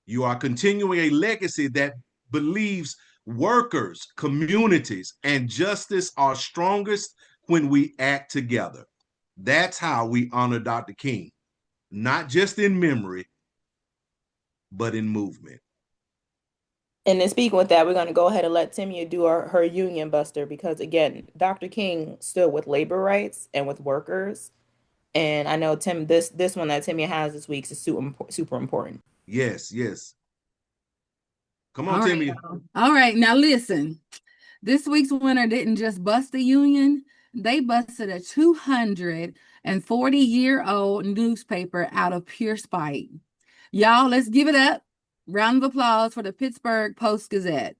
Speaker 2: you are continuing a legacy that believes workers, communities, and justice are strongest when we act together. That's how we honor Dr. King, not just in memory, but in movement.
Speaker 7: And then speaking with that, we're going to go ahead and let Timmia do her Union Buster, because again, Dr. King stood with labor rights and with workers. And I know this one that Timmia has this week is super important.
Speaker 2: Yes. Come on, Timmia.
Speaker 6: All right. Now listen, this week's winner didn't just bust the union. They busted a 240-year-old newspaper out of pure spite. Y'all, let's give it up. Round of applause for the Pittsburgh Post-Gazette.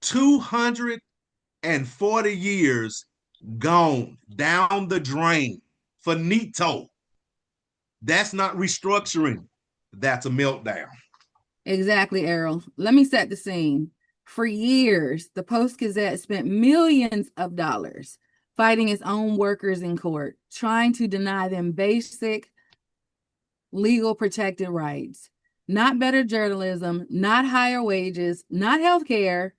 Speaker 2: 240 years gone down the drain. Finito. That's not restructuring. That's a meltdown.
Speaker 6: Exactly, Errol. Let me set the scene. For years, the Post-Gazette spent millions of dollars fighting its own workers in court, trying to deny them basic legal protected rights. Not better journalism, not higher wages, not health care,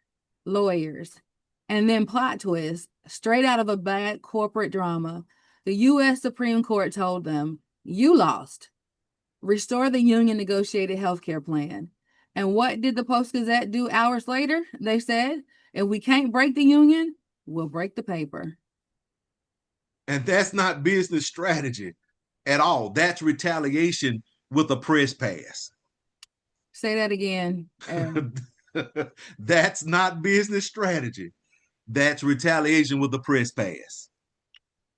Speaker 6: lawyers. And then plot twist, straight out of a bad corporate drama, the U.S. Supreme Court told them, you lost. Restore the union negotiated health care plan. And what did the Post-Gazette do hours later? They said, if we can't break the union, will break the paper.
Speaker 2: And that's not business strategy at all. That's retaliation with a press pass.
Speaker 6: Say that again.
Speaker 2: That's not business strategy. That's retaliation with a press pass.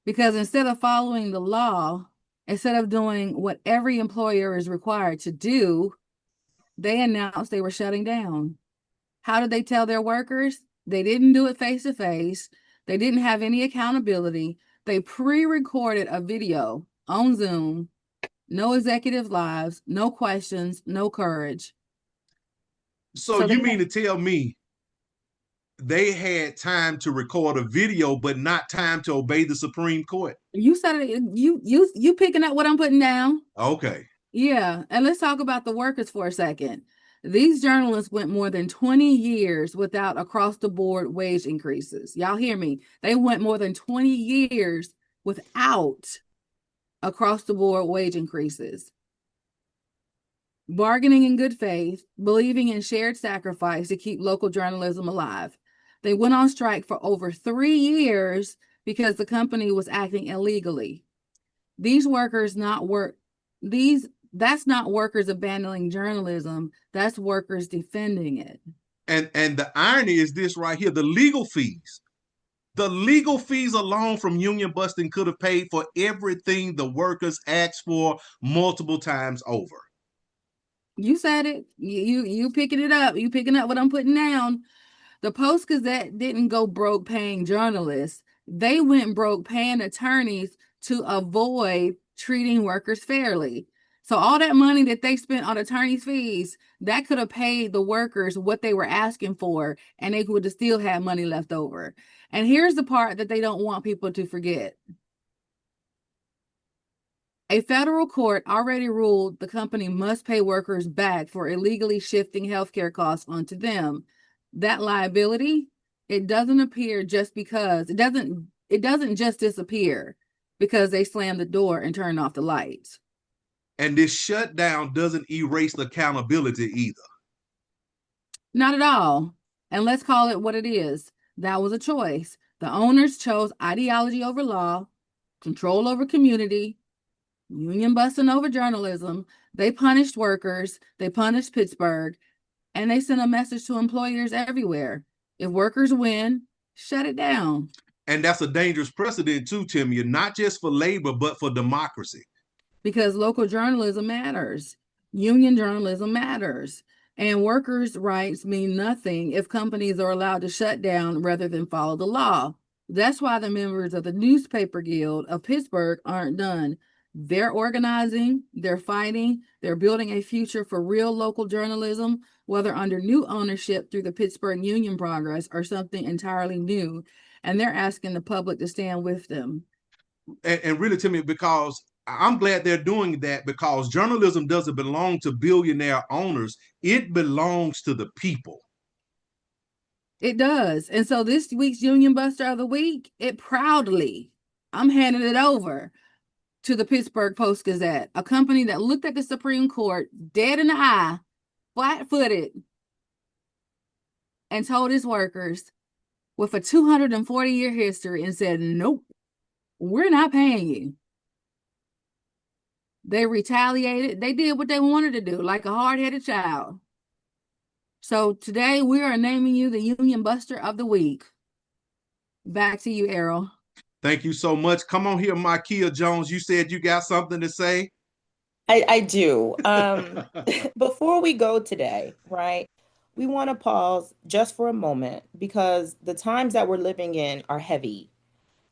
Speaker 6: Because instead of following the law, instead of doing what every employer is required to do, they announced they were shutting down. How did they tell their workers? They didn't do it face to face. They didn't have any accountability. They pre-recorded a video on Zoom. No executive lives, no questions, no courage.
Speaker 2: So you mean to tell me they had time to record a video, but not time to obey the Supreme Court?
Speaker 6: You said it. You picking up what I'm putting down?
Speaker 2: Okay.
Speaker 6: Yeah, and let's talk about the workers for a second. These journalists went more than 20 years without across-the-board wage increases. Y'all hear me? They went more than 20 years without across-the-board wage increases. Bargaining in good faith, believing in shared sacrifice to keep local journalism alive. They went on strike for over 3 years because the company was acting illegally. These workers that's not workers abandoning journalism. That's workers defending it.
Speaker 2: And the irony is this right here, the legal fees. The legal fees alone from union busting could have paid for everything the workers asked for multiple times over.
Speaker 6: You said it. You picking it up. You picking up what I'm putting down. The Post-Gazette didn't go broke paying journalists. They went broke paying attorneys to avoid treating workers fairly. So all that money that they spent on attorneys' fees, that could have paid the workers what they were asking for, and they would have still had money left over. And here's the part that they don't want people to forget. A federal court already ruled the company must pay workers back for illegally shifting healthcare costs onto them. That liability, it doesn't appear just because it doesn't just disappear because they slammed the door and turned off the lights.
Speaker 2: And this shutdown doesn't erase accountability either.
Speaker 6: Not at all. And let's call it what it is. That was a choice. The owners chose ideology over law, control over community, union busting over journalism. They punished workers. They punished Pittsburgh. And they sent a message to employers everywhere. If workers win, shut it down.
Speaker 2: And that's a dangerous precedent too, Timmia, not just for labor, but for democracy.
Speaker 6: Because local journalism matters. Union journalism matters. And workers' rights mean nothing if companies are allowed to shut down rather than follow the law. That's why the members of the Newspaper Guild of Pittsburgh aren't done. They're organizing, they're fighting, they're building a future for real local journalism, whether under new ownership through the Pittsburgh Union Progress or something entirely new. And they're asking the public to stand with them.
Speaker 2: And really, Timmia, because I'm glad they're doing that, because journalism doesn't belong to billionaire owners. It belongs to the people.
Speaker 6: It does. And so this week's Union Buster of the Week, I'm handing it over to the Pittsburgh Post-Gazette, a company that looked at the Supreme Court dead in the eye, flat-footed, and told its workers with a 240-year history and said, nope, we're not paying you. They retaliated. They did what they wanted to do, like a hard-headed child. So today we are naming you the Union Buster of the Week. Back to you, Errol.
Speaker 2: Thank you so much. Come on here, Mikeya Jones. You said you got something to say?
Speaker 7: I do. Before we go today, right, we want to pause just for a moment because the times that we're living in are heavy,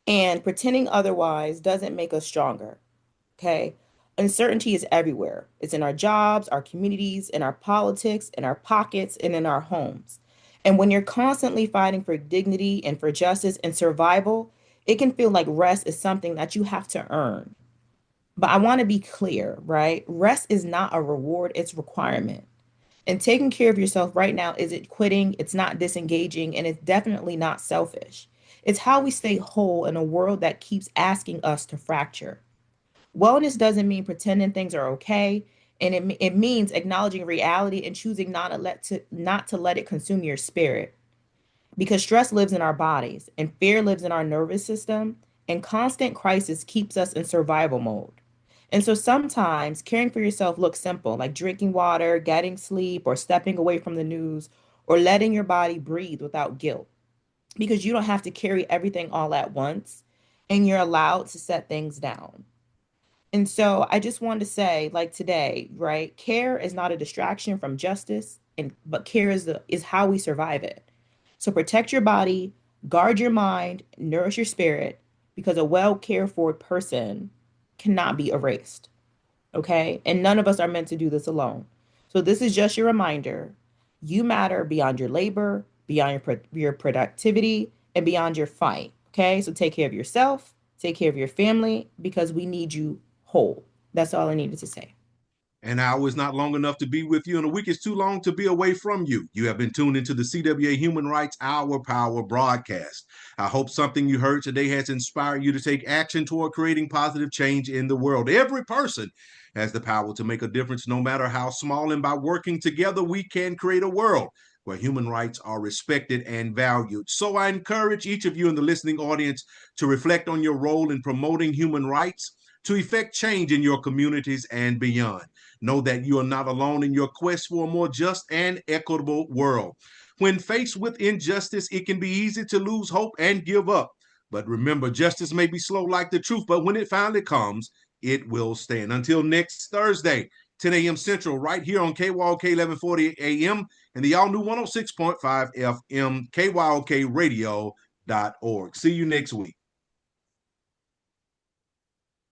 Speaker 7: and pretending otherwise doesn't make us stronger, okay? Uncertainty is everywhere. It's in our jobs, our communities, in our politics, in our pockets, and in our homes. And when you're constantly fighting for dignity and for justice and survival, it can feel like rest is something that you have to earn. But I want to be clear, right? Rest is not a reward, it's requirement. And taking care of yourself right now isn't quitting, it's not disengaging, and it's definitely not selfish. It's how we stay whole in a world that keeps asking us to fracture. Wellness doesn't mean pretending things are okay, and it means acknowledging reality and choosing not to let it consume your spirit. because stress lives in our bodies and fear lives in our nervous system, and constant crisis keeps us in survival mode. And so sometimes caring for yourself looks simple, like drinking water, getting sleep, or stepping away from the news, or letting your body breathe without guilt, because you don't have to carry everything all at once, and you're allowed to set things down. And so I just wanted to say, like today, right? Care is not a distraction from justice, and but care is how we survive it. So protect your body, guard your mind, nourish your spirit, because a well cared for person cannot be erased. Okay? And none of us are meant to do this alone. So this is just your reminder. You matter beyond your labor, beyond your productivity, and beyond your fight. Okay? So take care of yourself, take care of your family, because we need you whole. That's all I needed to say.
Speaker 2: An hour is not long enough to be with you, and a week is too long to be away from you. You have been tuned into the CWA Human Rights Hour Power broadcast. I hope something you heard today has inspired you to take action toward creating positive change in the world. Every person has the power to make a difference, no matter how small, and by working together, we can create a world where human rights are respected and valued. So I encourage each of you in the listening audience to reflect on your role in promoting human rights, to effect change in your communities and beyond. Know that you are not alone in your quest for a more just and equitable world. When faced with injustice, it can be easy to lose hope and give up. But remember, justice may be slow like the truth, but when it finally comes, it will stand. Until next Thursday, 10 a.m. Central, right here on KYOK 1140 a.m. and the all-new 106.5 FM, KYOKradio.org. See you next week.